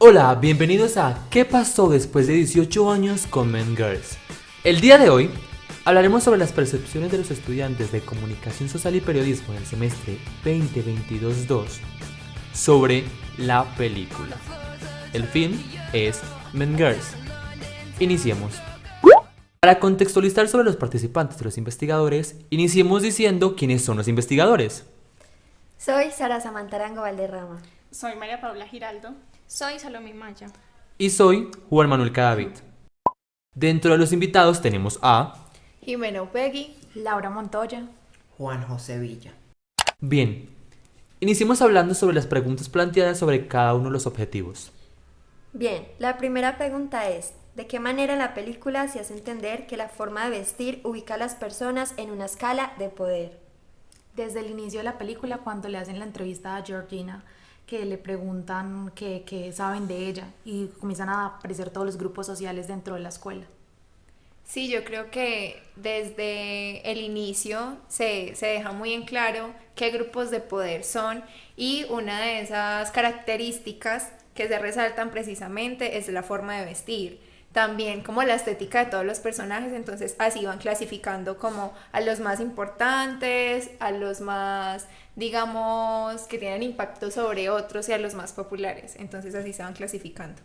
Hola, bienvenidos a ¿Qué pasó después de 18 años con Men Girls? El día de hoy hablaremos sobre las percepciones de los estudiantes de Comunicación Social y Periodismo en el semestre 2022-2 sobre la película. El film es Men Girls. Iniciemos. Para contextualizar sobre los participantes de los investigadores, iniciemos diciendo quiénes son los investigadores. Soy Sara Samantha Arango Valderrama. Soy María Paula Giraldo. Soy Salomé Maya. Y soy Juan Manuel Cadavid. Dentro de los invitados tenemos a Jimena Upegui, Laura Montoya. Juan José Villa. Bien, iniciemos hablando sobre las preguntas planteadas sobre cada uno de los objetivos. Bien, la primera pregunta es, ¿de qué manera en la película se hace entender que la forma de vestir ubica a las personas en una escala de poder? Desde el inicio de la película, cuando le hacen la entrevista a Georgina, que le preguntan qué saben de ella y comienzan a aparecer todos los grupos sociales dentro de la escuela. Sí, yo creo que desde el inicio se deja muy en claro qué grupos de poder son, y una de esas características que se resaltan precisamente es la forma de vestir. También como la estética de todos los personajes, entonces así van clasificando como a los más importantes, a los más, digamos, que tienen impacto sobre otros, y a los más populares. Entonces así se van clasificando.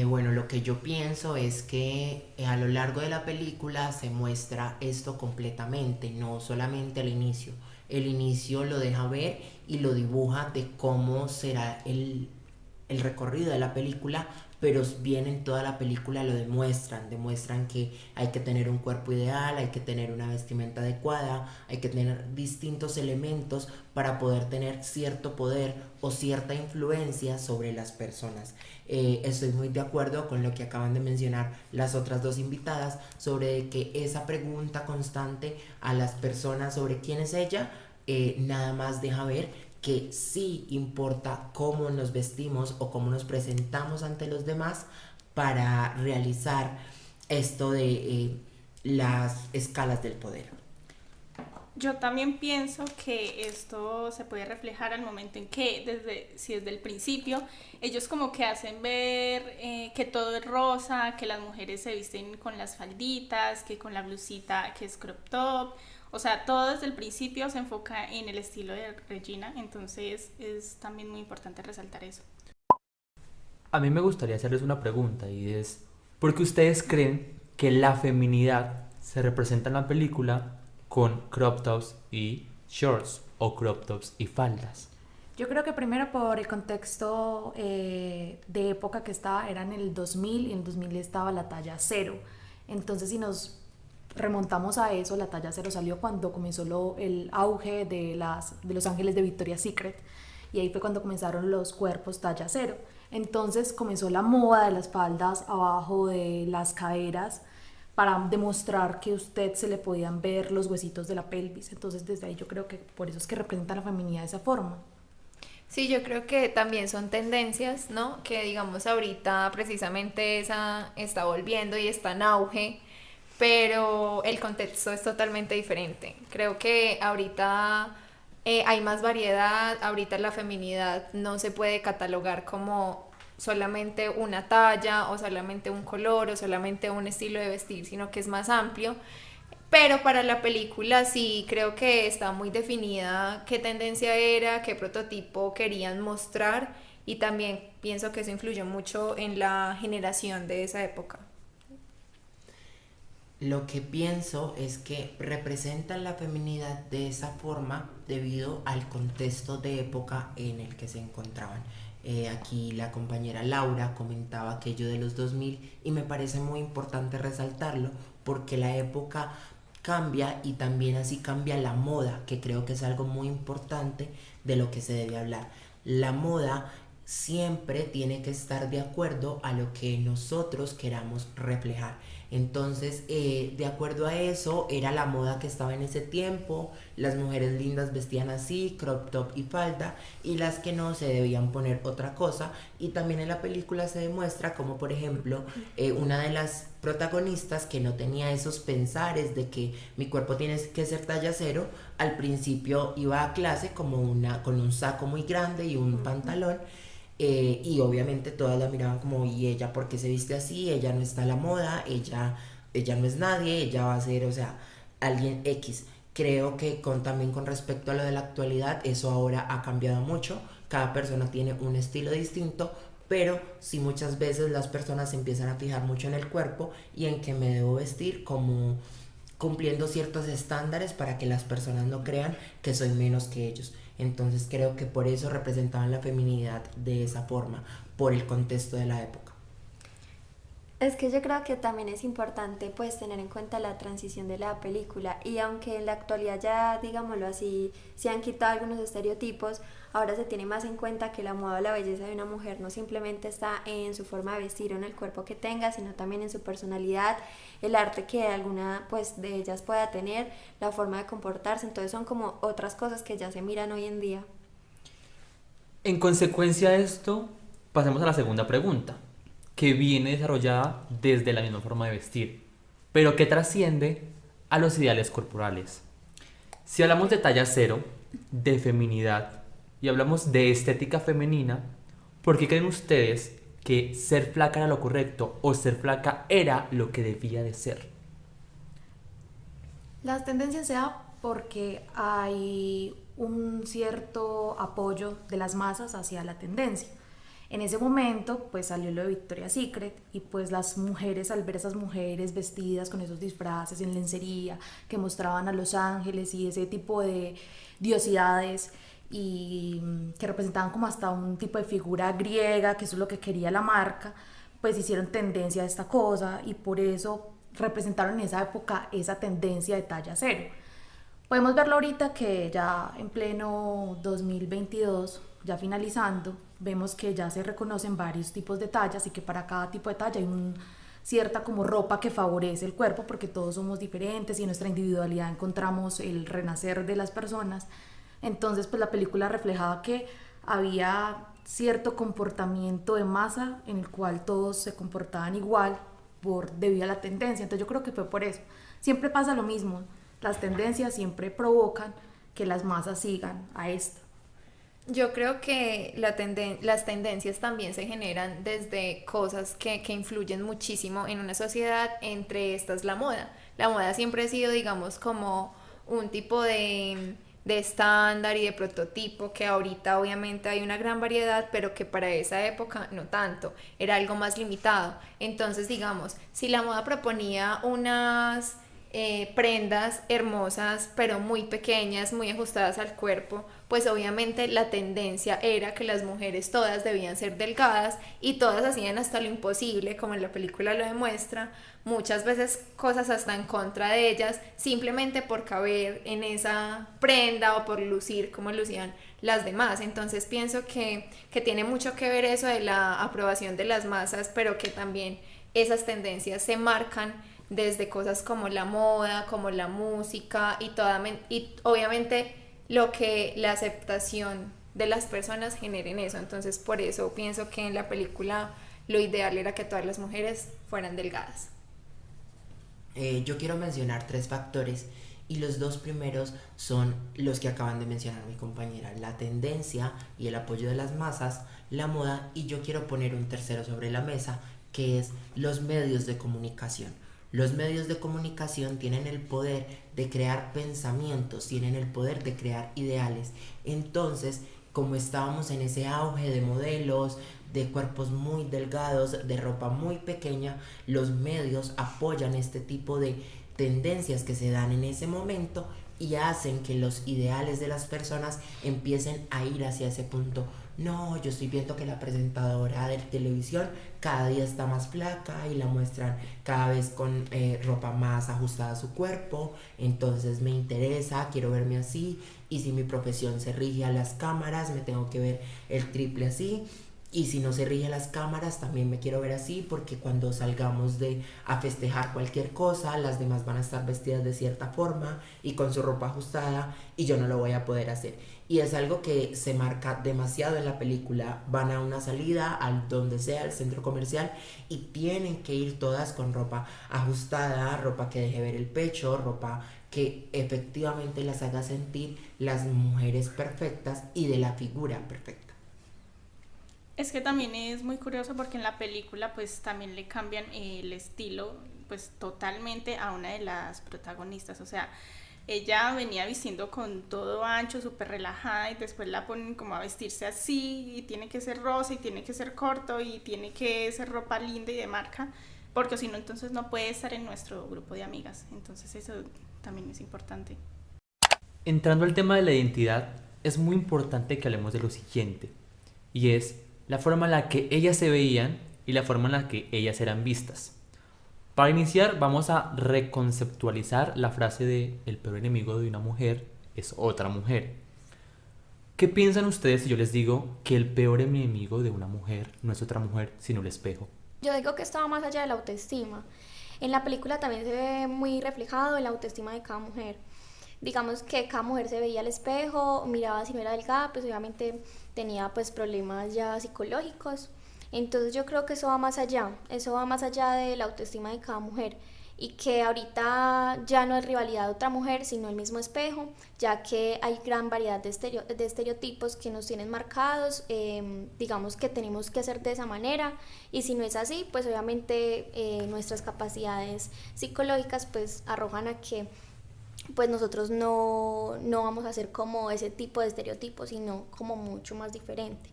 Bueno, lo que yo pienso es que a lo largo de la película se muestra esto completamente, no solamente el inicio. El inicio lo deja ver y lo dibuja de cómo será el recorrido de la película, pero bien en toda la película lo demuestran que hay que tener un cuerpo ideal, hay que tener una vestimenta adecuada, hay que tener distintos elementos para poder tener cierto poder o cierta influencia sobre las personas. Estoy muy de acuerdo con lo que acaban de mencionar las otras dos invitadas sobre que esa pregunta constante a las personas sobre quién es ella, nada más deja ver que sí importa cómo nos vestimos o cómo nos presentamos ante los demás para realizar esto de las escalas del poder. Yo también pienso que esto se puede reflejar al momento en que desde el principio ellos como que hacen ver que todo es rosa, que las mujeres se visten con las falditas, que con la blusita que es crop top. O sea, todo desde el principio se enfoca en el estilo de Regina, entonces es también muy importante resaltar eso. A mí me gustaría hacerles una pregunta, y es, ¿por qué ustedes creen que la feminidad se representa en la película con crop tops y shorts o crop tops y faldas? Yo creo que primero por el contexto de época que era en el 2000, y en el 2000 estaba la talla 0. Entonces, si nos remontamos a eso, la talla 0 salió cuando comenzó el auge de los ángeles de Victoria's Secret, y ahí fue cuando comenzaron los cuerpos talla 0. Entonces comenzó la moda de las faldas abajo de las caderas para demostrar que a usted se le podían ver los huesitos de la pelvis. Entonces desde ahí yo creo que por eso es que representan la feminidad de esa forma. Sí, yo creo que también son tendencias, ¿no? Que digamos ahorita precisamente esa está volviendo y está en auge, pero el contexto es totalmente diferente. Creo que ahorita hay más variedad, ahorita la feminidad no se puede catalogar como solamente una talla o solamente un color o solamente un estilo de vestir, sino que es más amplio. Pero para la película sí creo que está muy definida qué tendencia era, qué prototipo querían mostrar, y también pienso que eso influyó mucho en la generación de esa época. Lo que pienso es que representan la feminidad de esa forma debido al contexto de época en el que se encontraban. Aquí la compañera Laura comentaba aquello de los 2000 y me parece muy importante resaltarlo porque la época cambia y también así cambia la moda, que creo que es algo muy importante de lo que se debe hablar. La moda siempre tiene que estar de acuerdo a lo que nosotros queramos reflejar. Entonces, de acuerdo a eso, era la moda que estaba en ese tiempo. Las mujeres lindas vestían así, crop top y falda, y las que no se debían poner otra cosa. Y también en la película se demuestra como, por ejemplo, una de las protagonistas que no tenía esos pensares de que mi cuerpo tiene que ser talla 0, al principio iba a clase como con un saco muy grande y un pantalón, Y obviamente todas la miraban como, ¿y ella por qué se viste así? Ella no está a la moda, ella no es nadie, ella va a ser, o sea, alguien X. Creo que también con respecto a lo de la actualidad, eso ahora ha cambiado mucho. Cada persona tiene un estilo distinto, pero sí muchas veces las personas se empiezan a fijar mucho en el cuerpo y en que me debo vestir como cumpliendo ciertos estándares para que las personas no crean que soy menos que ellos. Entonces creo que por eso representaban la feminidad de esa forma, por el contexto de la época. Es que yo creo que también es importante pues tener en cuenta la transición de la película, y aunque en la actualidad ya, digámoslo así, se han quitado algunos estereotipos, ahora se tiene más en cuenta que la moda o la belleza de una mujer no simplemente está en su forma de vestir o en el cuerpo que tenga, sino también en su personalidad, el arte que alguna pues de ellas pueda tener, la forma de comportarse. Entonces son como otras cosas que ya se miran hoy en día. En consecuencia de esto, pasemos a la segunda pregunta, que viene desarrollada desde la misma forma de vestir, pero que trasciende a los ideales corporales. Si hablamos de talla cero, de feminidad, y hablamos de estética femenina, ¿por qué creen ustedes que ser flaca era lo correcto o ser flaca era lo que debía de ser? Las tendencias se da porque hay un cierto apoyo de las masas hacia la tendencia. En ese momento pues salió lo de Victoria's Secret y pues las mujeres, al ver esas mujeres vestidas con esos disfraces en lencería que mostraban a los ángeles y ese tipo de diosidades y que representaban como hasta un tipo de figura griega, que eso es lo que quería la marca, pues hicieron tendencia a esta cosa y por eso representaron en esa época esa tendencia de talla cero. Podemos verlo ahorita que ya en pleno 2022, ya finalizando, vemos que ya se reconocen varios tipos de tallas y que para cada tipo de talla hay cierta como ropa que favorece el cuerpo, porque todos somos diferentes y en nuestra individualidad encontramos el renacer de las personas. Entonces pues la película reflejaba que había cierto comportamiento de masa en el cual todos se comportaban igual debido a la tendencia. Entonces yo creo que fue por eso. Siempre pasa lo mismo, las tendencias siempre provocan que las masas sigan a esto. Yo creo que las tendencias también se generan desde cosas que influyen muchísimo en una sociedad, entre estas la moda. La moda siempre ha sido, digamos, como un tipo de estándar y de prototipo, que ahorita obviamente hay una gran variedad, pero que para esa época no tanto, era algo más limitado. Entonces, digamos, si la moda proponía unas prendas hermosas pero muy pequeñas, muy ajustadas al cuerpo, pues obviamente la tendencia era que las mujeres todas debían ser delgadas y todas hacían hasta lo imposible, como en la película lo demuestra, muchas veces cosas hasta en contra de ellas, simplemente por caber en esa prenda o por lucir como lucían las demás. Entonces pienso que tiene mucho que ver eso de la aprobación de las masas, pero que también esas tendencias se marcan desde cosas como la moda, como la música y obviamente lo que la aceptación de las personas genere en eso. Entonces por eso pienso que en la película lo ideal era que todas las mujeres fueran delgadas. Yo quiero mencionar 3 factores y los 2 primeros son los que acaban de mencionar mi compañera: la tendencia y el apoyo de las masas, la moda, y yo quiero poner un tercero sobre la mesa, que es los medios de comunicación. Los medios de comunicación tienen el poder de crear pensamientos, tienen el poder de crear ideales. Entonces, como estábamos en ese auge de modelos, de cuerpos muy delgados, de ropa muy pequeña, los medios apoyan este tipo de tendencias que se dan en ese momento y hacen que los ideales de las personas empiecen a ir hacia ese punto. No, yo estoy viendo que la presentadora de televisión cada día está más flaca y la muestran cada vez con ropa más ajustada a su cuerpo, entonces me interesa, quiero verme así, y si mi profesión se rige a las cámaras, me tengo que ver el triple así. Y si no se rige las cámaras, también me quiero ver así, porque cuando salgamos a festejar cualquier cosa, las demás van a estar vestidas de cierta forma y con su ropa ajustada, y yo no lo voy a poder hacer. Y es algo que se marca demasiado en la película. Van a una salida, al donde sea, al centro comercial, y tienen que ir todas con ropa ajustada, ropa que deje ver el pecho, ropa que efectivamente las haga sentir las mujeres perfectas y de la figura perfecta. Es que también es muy curioso porque en la película pues también le cambian el estilo pues totalmente a una de las protagonistas, o sea, ella venía vistiendo con todo ancho, súper relajada y después la ponen como a vestirse así y tiene que ser rosa y tiene que ser corto y tiene que ser ropa linda y de marca, porque si no entonces no puede estar en nuestro grupo de amigas, entonces eso también es importante. Entrando al tema de la identidad, es muy importante que hablemos de lo siguiente, y es la forma en la que ellas se veían y la forma en la que ellas eran vistas. Para iniciar, vamos a reconceptualizar la frase de el peor enemigo de una mujer es otra mujer. ¿Qué piensan ustedes si yo les digo que el peor enemigo de una mujer no es otra mujer sino el espejo? Yo digo que esto va más allá de la autoestima. En la película también se ve muy reflejado en la autoestima de cada mujer. Digamos que cada mujer se veía al espejo, miraba si no era delgada, pues obviamente tenía pues problemas ya psicológicos. Entonces yo creo que eso va más allá de la autoestima de cada mujer y que ahorita ya no es rivalidad de otra mujer, sino el mismo espejo, ya que hay gran variedad de estereotipos que nos tienen marcados, digamos que tenemos que hacer de esa manera y si no es así, pues obviamente nuestras capacidades psicológicas pues arrojan a que pues nosotros no vamos a ser como ese tipo de estereotipos, sino como mucho más diferente.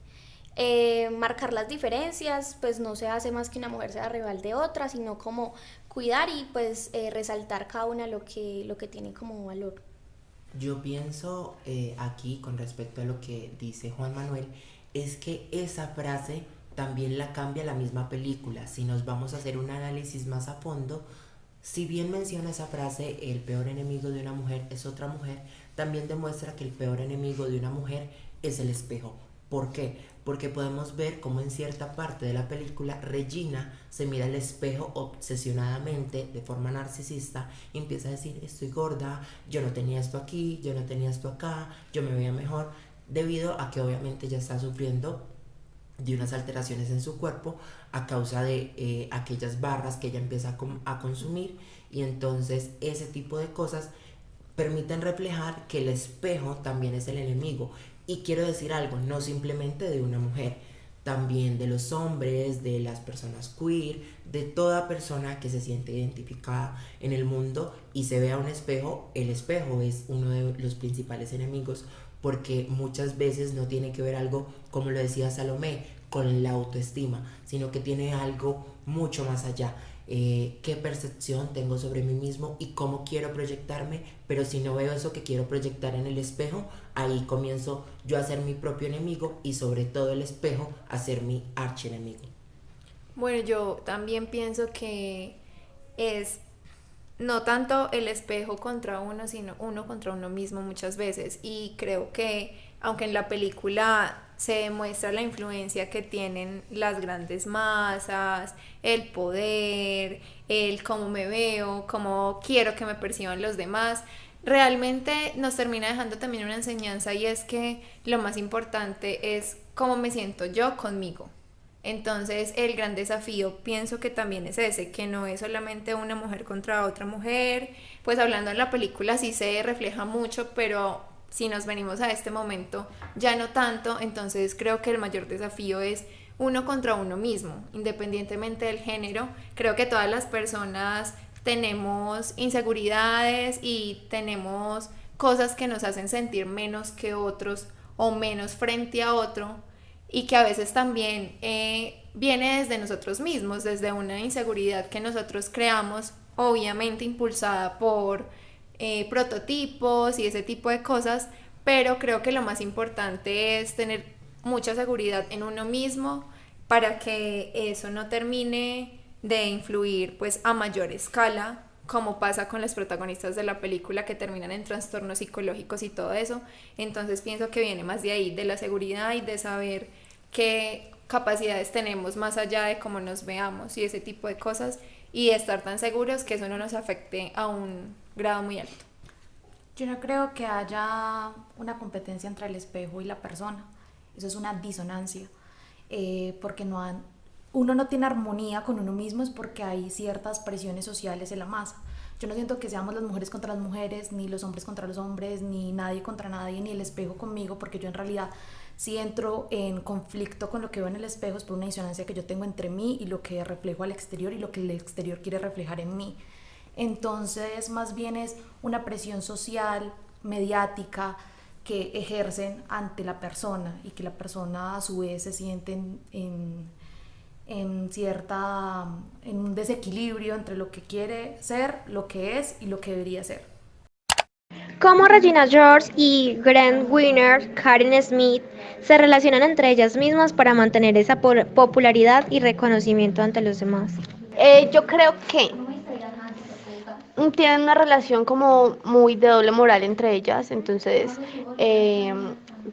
Marcar las diferencias, pues no se hace más que una mujer sea rival de otra, sino como cuidar y pues resaltar cada una lo que tiene como valor. Yo pienso aquí con respecto a lo que dice Juan Manuel, es que esa frase también la cambia la misma película. Si nos vamos a hacer un análisis más a fondo, si bien menciona esa frase, el peor enemigo de una mujer es otra mujer, también demuestra que el peor enemigo de una mujer es el espejo. ¿Por qué? Porque podemos ver cómo en cierta parte de la película Regina se mira al espejo obsesionadamente, de forma narcisista, y empieza a decir, estoy gorda, yo no tenía esto aquí, yo no tenía esto acá, yo me veía mejor, debido a que obviamente ella está sufriendo de unas alteraciones en su cuerpo a causa de aquellas barras que ella empieza a consumir, y entonces ese tipo de cosas permiten reflejar que el espejo también es el enemigo. Y quiero decir algo, no simplemente de una mujer, también de los hombres, de las personas queer, de toda persona que se siente identificada en el mundo y se ve a un espejo. El espejo es uno de los principales enemigos porque muchas veces no tiene que ver algo, como lo decía Salomé, con la autoestima, sino que tiene algo mucho más allá. Qué percepción tengo sobre mí mismo y cómo quiero proyectarme, pero si no veo eso que quiero proyectar en el espejo, ahí comienzo yo a ser mi propio enemigo y sobre todo el espejo a ser mi archienemigo. Bueno, yo también pienso que es no tanto el espejo contra uno, sino uno contra uno mismo muchas veces. Y creo que, aunque en la película se demuestra la influencia que tienen las grandes masas, el poder, el cómo me veo, cómo quiero que me perciban los demás, realmente nos termina dejando también una enseñanza, y es que lo más importante es cómo me siento yo conmigo. Entonces el gran desafío pienso que también es ese, que no es solamente una mujer contra otra mujer, pues hablando en la película sí se refleja mucho, pero si nos venimos a este momento ya no tanto. Entonces creo que el mayor desafío es uno contra uno mismo, independientemente del género. Creo que todas las personas tenemos inseguridades y tenemos cosas que nos hacen sentir menos que otros o menos frente a otro, y que a veces también viene desde nosotros mismos, desde una inseguridad que nosotros creamos, obviamente impulsada por prototipos y ese tipo de cosas, pero creo que lo más importante es tener mucha seguridad en uno mismo para que eso no termine de influir pues a mayor escala, como pasa con las protagonistas de la película que terminan en trastornos psicológicos y todo eso. Entonces pienso que viene más de ahí, de la seguridad y de saber qué capacidades tenemos más allá de cómo nos veamos y ese tipo de cosas, y de estar tan seguros que eso no nos afecte a un grado muy alto. Yo no creo que haya una competencia entre el espejo y la persona. Eso es una disonancia, porque uno no tiene armonía con uno mismo, es porque hay ciertas presiones sociales en la masa. Yo no siento que seamos las mujeres contra las mujeres, ni los hombres contra los hombres, ni nadie contra nadie, ni el espejo conmigo, porque yo en realidad si entro en conflicto con lo que veo en el espejo es por una disonancia que yo tengo entre mí y lo que reflejo al exterior y lo que el exterior quiere reflejar en mí. Entonces, más bien es una presión social, mediática, que ejercen ante la persona y que la persona a su vez se siente en un desequilibrio entre lo que quiere ser, lo que es y lo que debería ser. ¿Cómo Regina George y Grant Winner, Karen Smith, se relacionan entre ellas mismas para mantener esa popularidad y reconocimiento ante los demás? Yo creo que tienen una relación como muy de doble moral entre ellas, entonces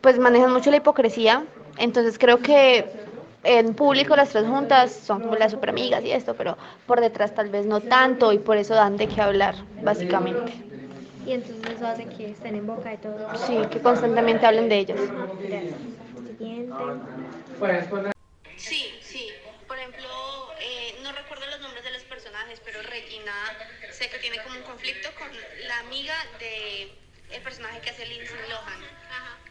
pues manejan mucho la hipocresía, entonces creo que en público las tres juntas son como las super amigas y esto, pero por detrás tal vez no tanto y por eso dan de qué hablar, básicamente. Y entonces eso hace que estén en boca de todos. Sí, que constantemente hablen de ellas. Gracias. Siguiente. Sí. Por ejemplo, no recuerdo los nombres de los personajes, pero Regina sé que tiene como un conflicto con la amiga de el personaje que hace Lindsay Lohan.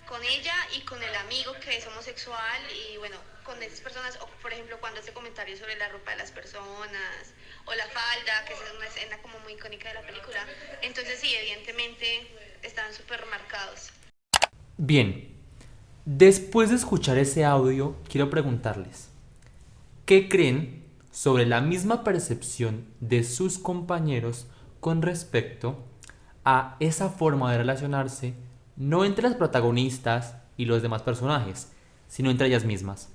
Con ella y con el amigo que es homosexual y bueno, con esas personas, o por ejemplo cuando hace comentarios sobre la ropa de las personas o la falda, que es una escena como muy icónica de la película. Entonces sí, evidentemente están súper marcados. Bien, después de escuchar ese audio, quiero preguntarles, ¿qué creen sobre la misma percepción de sus compañeros con respecto a esa forma de relacionarse, no entre las protagonistas y los demás personajes, sino entre ellas mismas?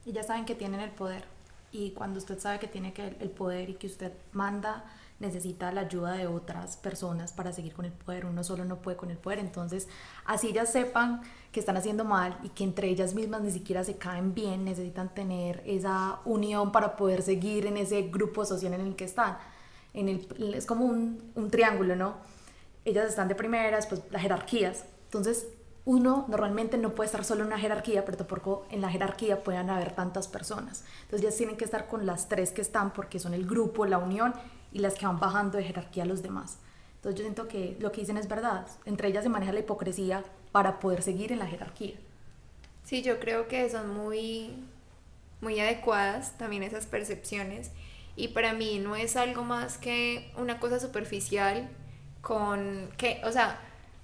Y ya saben que tienen el poder. Y cuando usted sabe que tiene el poder y que usted manda, necesita la ayuda de otras personas para seguir con el poder. Uno solo no puede con el poder. Entonces, así ellas sepan que están haciendo mal y que entre ellas mismas ni siquiera se caen bien, necesitan tener esa unión para poder seguir en ese grupo social en el que están. Es como un triángulo, ¿no? Ellas están de primeras, pues las jerarquías. Entonces, uno normalmente no puede estar solo en una jerarquía, pero tampoco en la jerarquía pueden haber tantas personas. Entonces ellas tienen que estar con las tres que están porque son el grupo, la unión y las que van bajando de jerarquía a los demás. Entonces yo siento que lo que dicen es verdad. Entre ellas se maneja la hipocresía para poder seguir en la jerarquía. Sí, yo creo que son muy adecuadas también esas percepciones y para mí no es algo más que una cosa superficial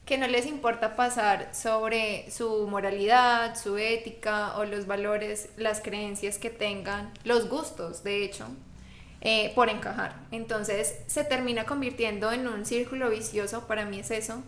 que no les importa pasar sobre su moralidad, su ética o los valores, las creencias que tengan, los gustos, de hecho, por encajar. Entonces se termina convirtiendo en un círculo vicioso, para mí es eso,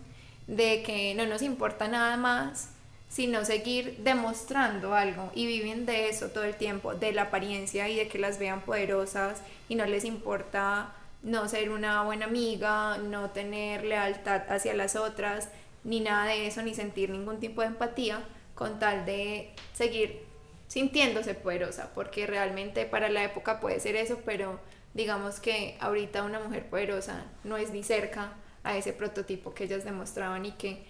de que no nos importa nada más, sino seguir demostrando algo y viven de eso todo el tiempo, de la apariencia y de que las vean poderosas y no les importa no ser una buena amiga, no tener lealtad hacia las otras, ni nada de eso, ni sentir ningún tipo de empatía, con tal de seguir sintiéndose poderosa, porque realmente para la época puede ser eso, pero digamos que ahorita una mujer poderosa no es ni cerca a ese prototipo que ellas demostraban y que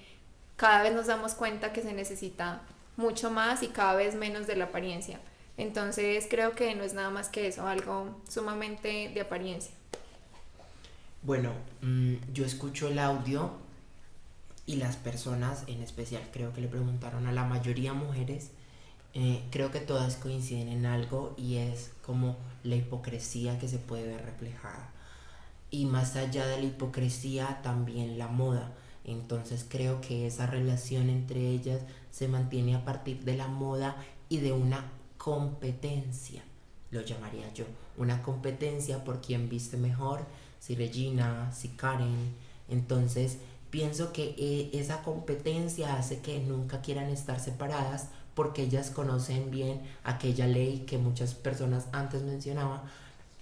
cada vez nos damos cuenta que se necesita mucho más y cada vez menos de la apariencia. Entonces creo que no es nada más que eso, algo sumamente de apariencia. Bueno, yo escucho el audio y las personas, en especial creo que le preguntaron a la mayoría mujeres, creo que todas coinciden en algo y es como la hipocresía que se puede ver reflejada. Y más allá de la hipocresía, también la moda. Entonces creo que esa relación entre ellas se mantiene a partir de la moda y de una competencia, lo llamaría yo, una competencia por quién viste mejor, si Regina, si Karen. Entonces pienso que esa competencia hace que nunca quieran estar separadas porque ellas conocen bien aquella ley que muchas personas antes mencionaban,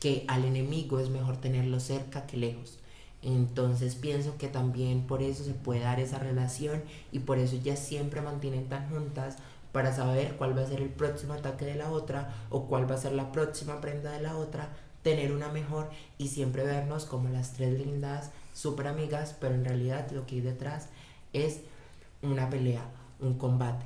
que al enemigo es mejor tenerlo cerca que lejos. Entonces pienso que también por eso se puede dar esa relación y por eso ellas siempre mantienen tan juntas para saber cuál va a ser el próximo ataque de la otra o cuál va a ser la próxima prenda de la otra, tener una mejor y siempre vernos como las tres lindas súper amigas, pero en realidad lo que hay detrás es una pelea, un combate.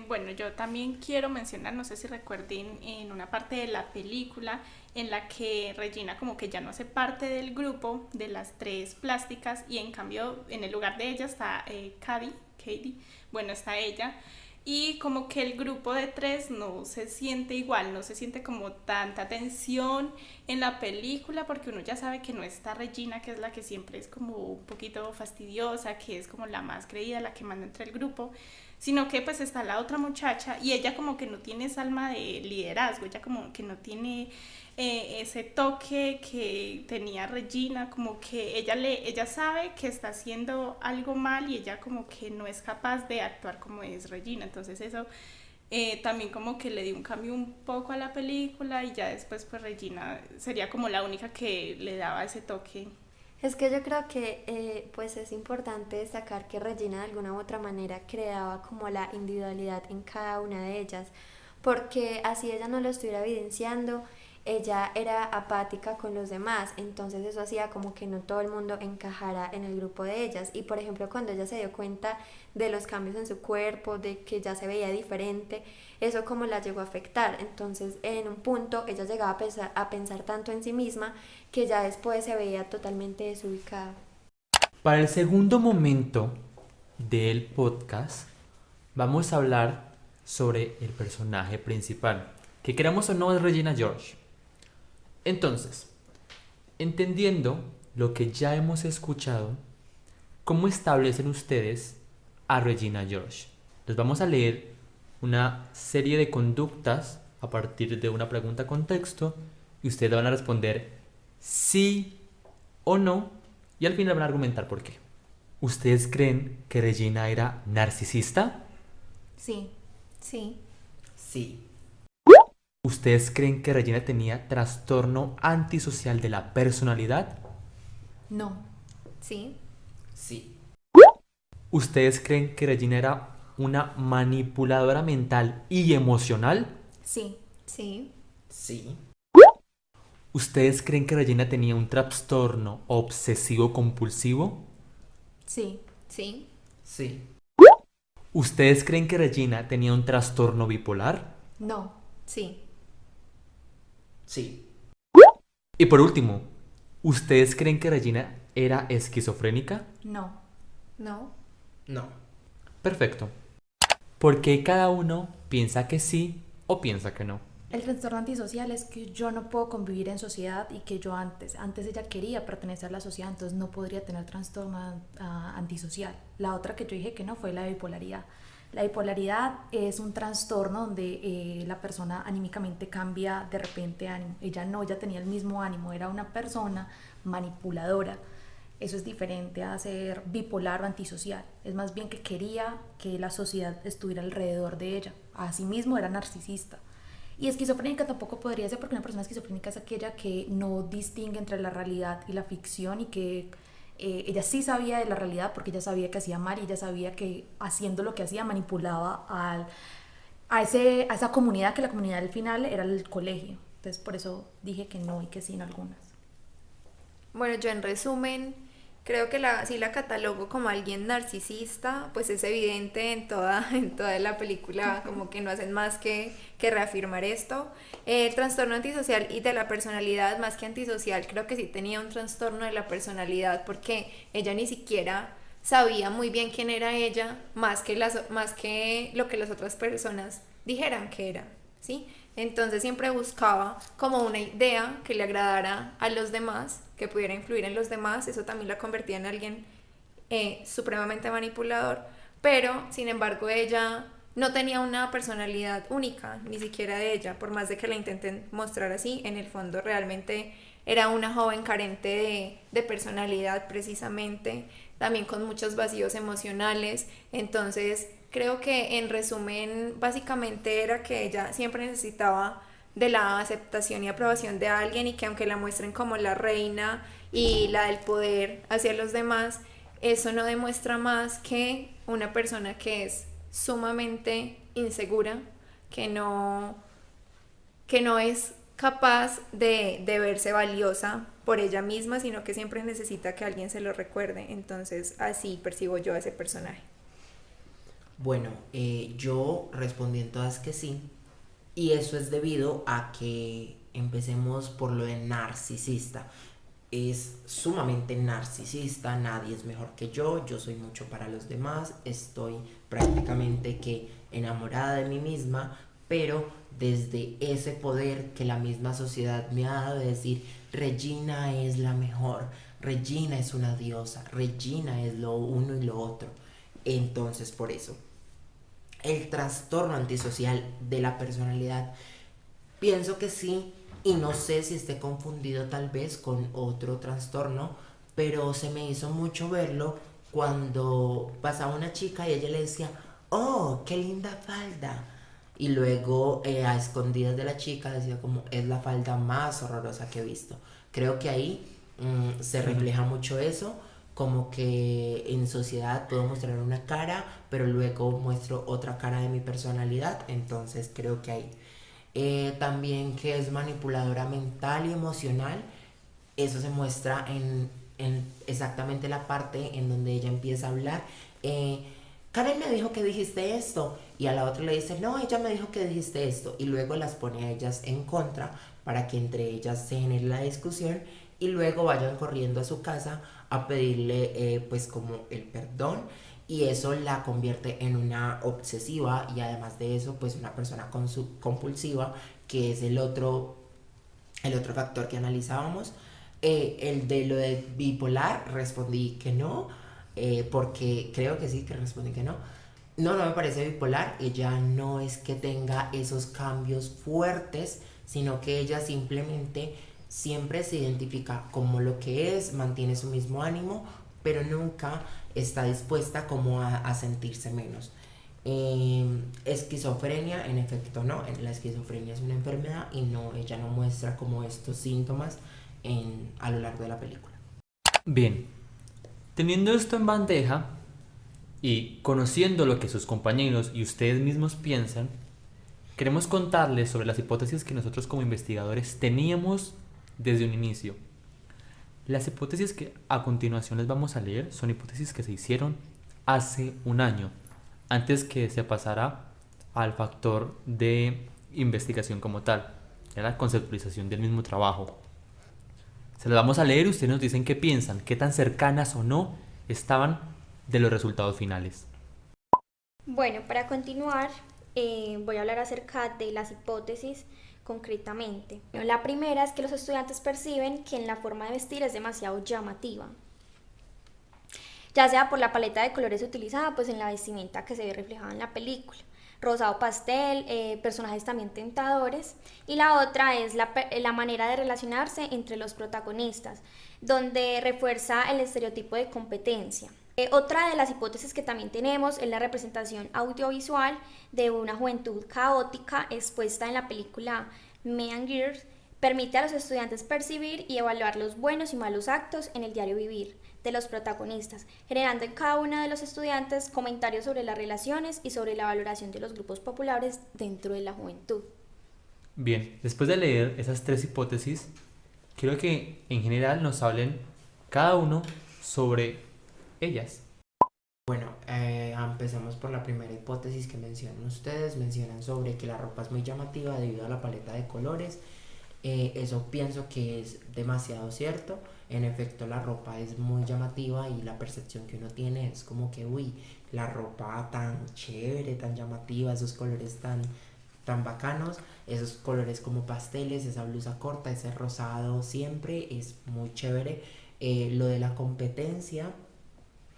Bueno, yo también quiero mencionar, no sé si recuerden en una parte de la película en la que Regina como que ya no hace parte del grupo de las tres plásticas y en cambio en el lugar de ella está Katie, bueno, está ella. y como que el grupo de tres no se siente igual, no se siente como tanta tensión en la película, porque uno ya sabe que no está Regina, que es la que siempre es como un poquito fastidiosa, que es como la más creída, la que manda entre el grupo, sino que pues está la otra muchacha y ella como que no tiene esa alma de liderazgo, ella como que no tiene ese toque que tenía Regina, como que ella sabe que está haciendo algo mal y ella como que no es capaz de actuar como es Regina, entonces eso también como que le dio un cambio un poco a la película y ya después pues Regina sería como la única que le daba ese toque. Es que yo creo que pues es importante destacar que Regina de alguna u otra manera creaba como la individualidad en cada una de ellas, porque así ella no lo estuviera evidenciando, ella era apática con los demás, entonces eso hacía como que no todo el mundo encajara en el grupo de ellas. Y por ejemplo, cuando ella se dio cuenta de los cambios en su cuerpo, de que ya se veía diferente, eso como la llegó a afectar. Entonces en un punto ella llegaba a pensar tanto en sí misma que ya después se veía totalmente desubicada. Para el segundo momento del podcast vamos a hablar sobre el personaje principal, que queramos o no es Regina George. Entonces, entendiendo lo que ya hemos escuchado, ¿cómo establecen ustedes a Regina George? Les vamos a leer una serie de conductas a partir de una pregunta contexto y ustedes van a responder sí o no y al final van a argumentar por qué. ¿Ustedes creen que Regina era narcisista? Sí. Sí. Sí. ¿Ustedes creen que Regina tenía trastorno antisocial de la personalidad? No. Sí. Sí. ¿Ustedes creen que Regina era una manipuladora mental y emocional? Sí. Sí. Sí. ¿Ustedes creen que Regina tenía un trastorno obsesivo compulsivo? Sí. Sí. Sí. ¿Ustedes creen que Regina tenía un trastorno bipolar? No. Sí. Sí. Y por último, ¿ustedes creen que Regina era esquizofrénica? No. No. No. Perfecto. ¿Por qué cada uno piensa que sí o piensa que no? El trastorno antisocial es que yo no puedo convivir en sociedad y que yo antes ella quería pertenecer a la sociedad, entonces no podría tener trastorno antisocial. La otra que yo dije que no fue la bipolaridad. La bipolaridad es un trastorno donde la persona anímicamente cambia de repente ánimo. Ella tenía el mismo ánimo, era una persona manipuladora. Eso es diferente a ser bipolar o antisocial. Es más bien que quería que la sociedad estuviera alrededor de ella. Asimismo era narcisista. Y esquizofrénica tampoco podría ser, porque una persona esquizofrénica es aquella que no distingue entre la realidad y la ficción y que ella sí sabía de la realidad porque ella sabía que hacía mal y ella sabía que haciendo lo que hacía manipulaba a esa comunidad, que la comunidad al final era el colegio. Entonces por eso dije que no y que sí en algunas. Bueno, yo en resumen creo que si la catalogo como alguien narcisista, pues es evidente en toda la película, como que no hacen más que reafirmar esto. El trastorno antisocial y de la personalidad, más que antisocial, creo que sí tenía un trastorno de la personalidad porque ella ni siquiera sabía muy bien quién era ella, más que lo que las otras personas dijeran que era, ¿sí? Entonces siempre buscaba como una idea que le agradara a los demás, que pudiera influir en los demás. Eso también la convertía en alguien supremamente manipulador, pero sin embargo ella no tenía una personalidad única, ni siquiera de ella, por más de que la intenten mostrar así. En el fondo realmente era una joven carente de personalidad, precisamente, también con muchos vacíos emocionales. Entonces creo que en resumen básicamente era que ella siempre necesitaba de la aceptación y aprobación de alguien, y que aunque la muestren como la reina y la del poder hacia los demás, eso no demuestra más que una persona que es sumamente insegura, que no es capaz de verse valiosa por ella misma, sino que siempre necesita que alguien se lo recuerde. Entonces así percibo yo a ese personaje. Bueno, yo respondí en todas que sí, y eso es debido a que empecemos por lo de narcisista. es sumamente narcisista, nadie es mejor que yo soy mucho para los demás, estoy prácticamente que enamorada de mí misma, pero desde ese poder que la misma sociedad me ha dado de decir, Regina es la mejor, Regina es una diosa, Regina es lo uno y lo otro. Entonces, por eso, el trastorno antisocial de la personalidad, pienso que sí, y no sé si esté confundido tal vez con otro trastorno, pero se me hizo mucho verlo cuando pasaba una chica y ella le decía, oh, qué linda falda. Y luego a escondidas de la chica decía como, es la falda más horrorosa que he visto. Creo que ahí se refleja mucho eso, como que en sociedad puedo mostrar una cara, pero luego muestro otra cara de mi personalidad, entonces creo que ahí. También que es manipuladora mental y emocional, eso se muestra en exactamente la parte en donde ella empieza a hablar. Karen me dijo que dijiste esto, y a la otra le dice, no, ella me dijo que dijiste esto, y luego las pone a ellas en contra para que entre ellas se genere la discusión y luego vayan corriendo a su casa a pedirle pues como el perdón, y eso la convierte en una obsesiva y además de eso pues una persona compulsiva, que es el otro factor que analizábamos. El de lo de bipolar respondí que no, porque creo que sí, que respondí que no. No, no me parece bipolar, ella no es que tenga esos cambios fuertes, sino que ella simplemente siempre se identifica como lo que es, mantiene su mismo ánimo, pero nunca está dispuesta como a sentirse menos. Esquizofrenia, en efecto no, la esquizofrenia es una enfermedad y no, ella no muestra como estos síntomas a lo largo de la película. Bien, teniendo esto en bandeja y conociendo lo que sus compañeros y ustedes mismos piensan, queremos contarles sobre las hipótesis que nosotros como investigadores teníamos desde un inicio. Las hipótesis que a continuación les vamos a leer son hipótesis que se hicieron hace un año, antes que se pasara al factor de investigación como tal, a la conceptualización del mismo trabajo. Se las vamos a leer y ustedes nos dicen qué piensan, qué tan cercanas o no estaban de los resultados finales. Bueno, para continuar, voy a hablar acerca de las hipótesis concretamente. La primera es que los estudiantes perciben que en la forma de vestir es demasiado llamativa, ya sea por la paleta de colores utilizada pues en la vestimenta que se ve reflejada en la película, rosado pastel, personajes también tentadores, y la otra es la manera de relacionarse entre los protagonistas, donde refuerza el estereotipo de competencia. Otra de las hipótesis que también tenemos es la representación audiovisual de una juventud caótica expuesta en la película Mean Girls. Permite a los estudiantes percibir y evaluar los buenos y malos actos en el diario vivir de los protagonistas, generando en cada uno de los estudiantes comentarios sobre las relaciones y sobre la valoración de los grupos populares dentro de la juventud. Bien, después de leer esas tres hipótesis, quiero que en general nos hablen cada uno sobre ellas. Bueno, empecemos por la primera hipótesis que mencionan ustedes. Mencionan sobre que la ropa es muy llamativa debido a la paleta de colores. Eso pienso que es demasiado cierto. En efecto, la ropa es muy llamativa y la percepción que uno tiene es como que, uy, la ropa tan chévere, tan llamativa, esos colores tan bacanos, esos colores como pasteles, esa blusa corta, ese rosado siempre es muy chévere. Lo de la competencia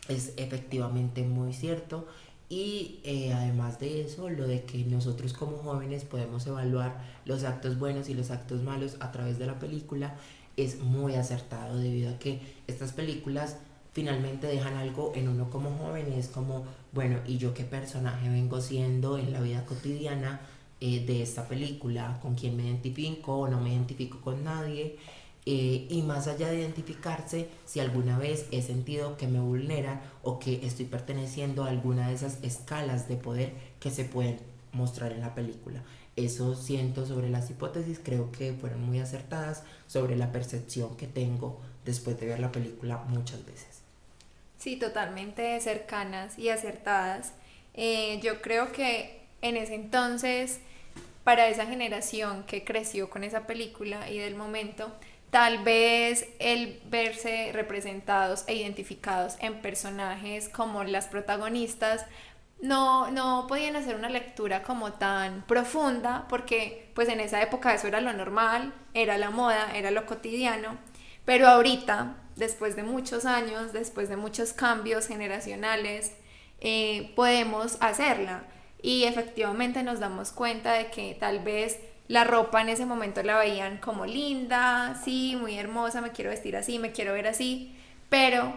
es efectivamente muy cierto, y además de eso, lo de que nosotros como jóvenes podemos evaluar los actos buenos y los actos malos a través de la película es muy acertado, debido a que estas películas finalmente dejan algo en uno como joven. Es como, bueno, ¿y yo qué personaje vengo siendo en la vida cotidiana de esta película? ¿Con quién me identifico o no me identifico con nadie? Y más allá de identificarse, si alguna vez he sentido que me vulneran o que estoy perteneciendo a alguna de esas escalas de poder que se pueden mostrar en la película. Eso siento sobre las hipótesis, creo que fueron muy acertadas sobre la percepción que tengo después de ver la película muchas veces. Sí, totalmente cercanas y acertadas. Yo creo que en ese entonces, para esa generación que creció con esa película y del momento, tal vez el verse representados e identificados en personajes como las protagonistas no podían hacer una lectura como tan profunda, porque pues en esa época eso era lo normal, era la moda, era lo cotidiano, pero ahorita, después de muchos años, después de muchos cambios generacionales, podemos hacerla, y efectivamente nos damos cuenta de que tal vez la ropa en ese momento la veían como linda, sí, muy hermosa, me quiero vestir así, me quiero ver así, pero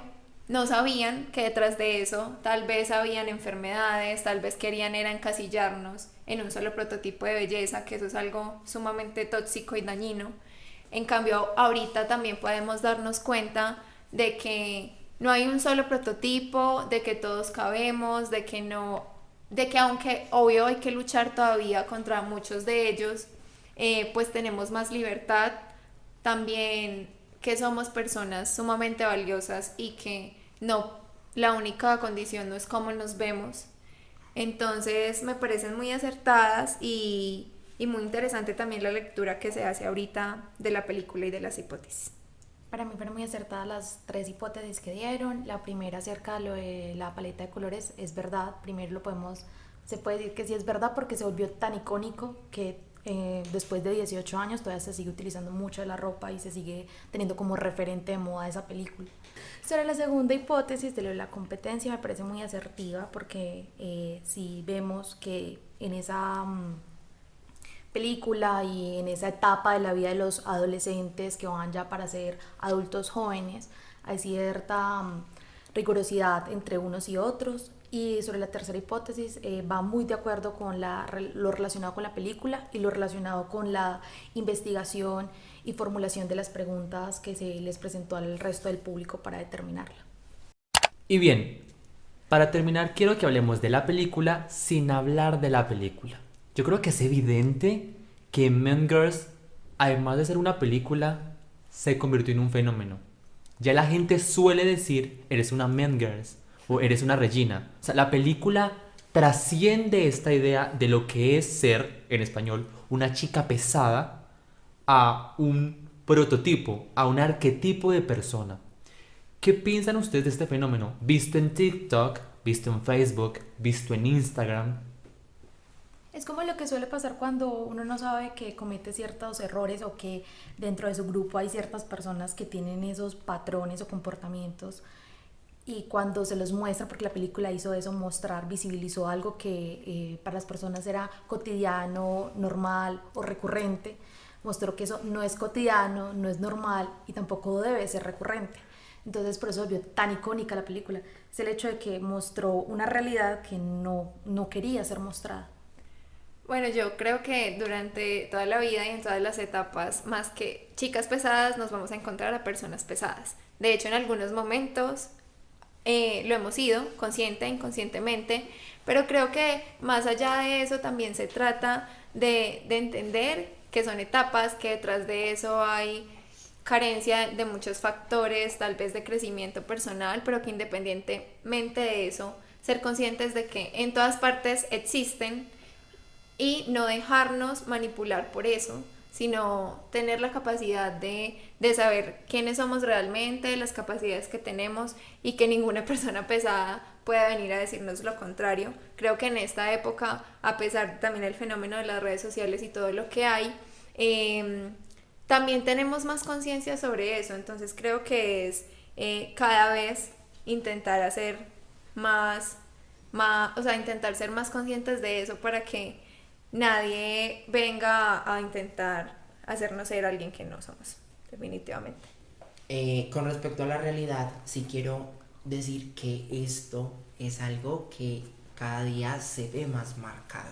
no sabían que detrás de eso tal vez habían enfermedades, tal vez querían era encasillarnos en un solo prototipo de belleza, que eso es algo sumamente tóxico y dañino. En cambio, ahorita también podemos darnos cuenta de que no hay un solo prototipo, de que todos cabemos, de que aunque obvio hay que luchar todavía contra muchos de ellos, pues tenemos más libertad, también que somos personas sumamente valiosas y que no, la única condición no es cómo nos vemos. Entonces me parecen muy acertadas y muy interesante también la lectura que se hace ahorita de la película y de las hipótesis. Para mí fueron muy acertadas las 3 hipótesis que dieron. La primera acerca de lo de la paleta de colores es verdad. Primero se puede decir que sí es verdad porque se volvió tan icónico que después de 18 años todavía se sigue utilizando mucho de la ropa y se sigue teniendo como referente de moda esa película. Sobre la segunda hipótesis de lo de la competencia me parece muy asertiva porque si vemos que en esa película y en esa etapa de la vida de los adolescentes que van ya para ser adultos jóvenes hay cierta rigurosidad entre unos y otros. Y sobre la tercera hipótesis va muy de acuerdo con lo relacionado con la película y lo relacionado con la investigación y formulación de las preguntas que se les presentó al resto del público para determinarla. Y bien, para terminar quiero que hablemos de la película sin hablar de la película. Yo creo que es evidente que Mean Girls, además de ser una película, se convirtió en un fenómeno. Ya la gente suele decir, eres una Mean Girls o eres una Regina. O sea, la película trasciende esta idea de lo que es ser, en español, una chica pesada, a un prototipo, a un arquetipo de persona. ¿Qué piensan ustedes de este fenómeno? Visto en TikTok, visto en Facebook, visto en Instagram. Es como lo que suele pasar cuando uno no sabe que comete ciertos errores o que dentro de su grupo hay ciertas personas que tienen esos patrones o comportamientos. Y cuando se los muestra, porque la película hizo eso, visibilizó algo que para las personas era cotidiano, normal o recurrente, mostró que eso no es cotidiano, no es normal y tampoco debe ser recurrente. Entonces por eso volvió tan icónica la película. Es el hecho de que mostró una realidad que no quería ser mostrada. Bueno, yo creo que durante toda la vida y en todas las etapas, más que chicas pesadas, nos vamos a encontrar a personas pesadas. De hecho, en algunos momentos lo hemos sido, consciente e inconscientemente, pero creo que más allá de eso también se trata de entender que son etapas, que detrás de eso hay carencia de muchos factores, tal vez de crecimiento personal, pero que independientemente de eso, ser conscientes de que en todas partes existen y no dejarnos manipular por eso, sino tener la capacidad de saber quiénes somos realmente, las capacidades que tenemos y que ninguna persona pesada pueda venir a decirnos lo contrario. Creo que en esta época, a pesar también del fenómeno de las redes sociales y todo lo que hay, también tenemos más conciencia sobre eso. Entonces creo que es cada vez intentar hacer intentar ser más conscientes de eso para que nadie venga a intentar hacernos ser alguien que no somos, definitivamente. Con respecto a la realidad, sí quiero decir que esto es algo que cada día se ve más marcado.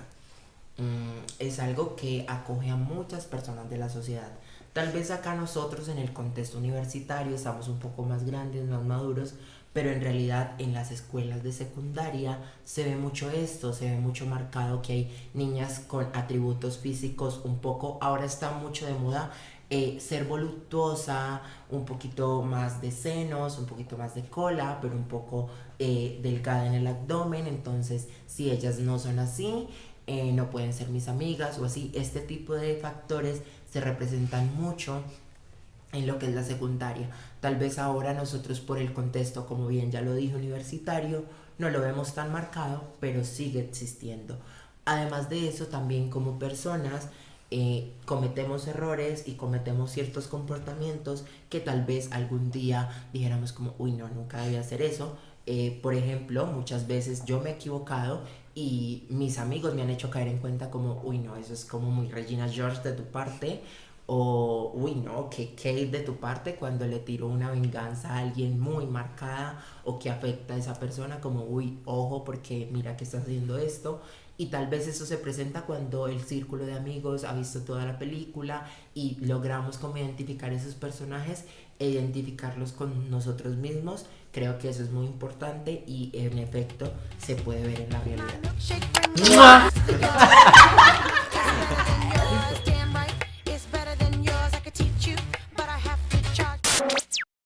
Es algo que acoge a muchas personas de la sociedad. Tal vez acá nosotros en el contexto universitario estamos un poco más grandes, más maduros, pero en realidad en las escuelas de secundaria se ve mucho esto, se ve mucho marcado que hay niñas con atributos físicos un poco, ahora está mucho de moda ser voluptuosa, un poquito más de senos, un poquito más de cola, pero un poco delgada en el abdomen. Entonces si ellas no son así, no pueden ser mis amigas o así. Este tipo de factores se representan mucho en lo que es la secundaria. Tal vez ahora nosotros por el contexto, como bien ya lo dije, universitario, no lo vemos tan marcado, pero sigue existiendo. Además de eso, también como personas cometemos errores y cometemos ciertos comportamientos que tal vez algún día dijéramos como, uy, no, nunca debía hacer eso. Por ejemplo, muchas veces yo me he equivocado y mis amigos me han hecho caer en cuenta como, uy, no, eso es como muy Regina George de tu parte, o uy, no, que Kate de tu parte cuando le tiró una venganza a alguien muy marcada o que afecta a esa persona, como, uy, ojo, porque mira que estás haciendo esto. Y tal vez eso se presenta cuando el círculo de amigos ha visto toda la película y logramos como identificar esos personajes e identificarlos con nosotros mismos. Creo que eso es muy importante y en efecto se puede ver en la realidad.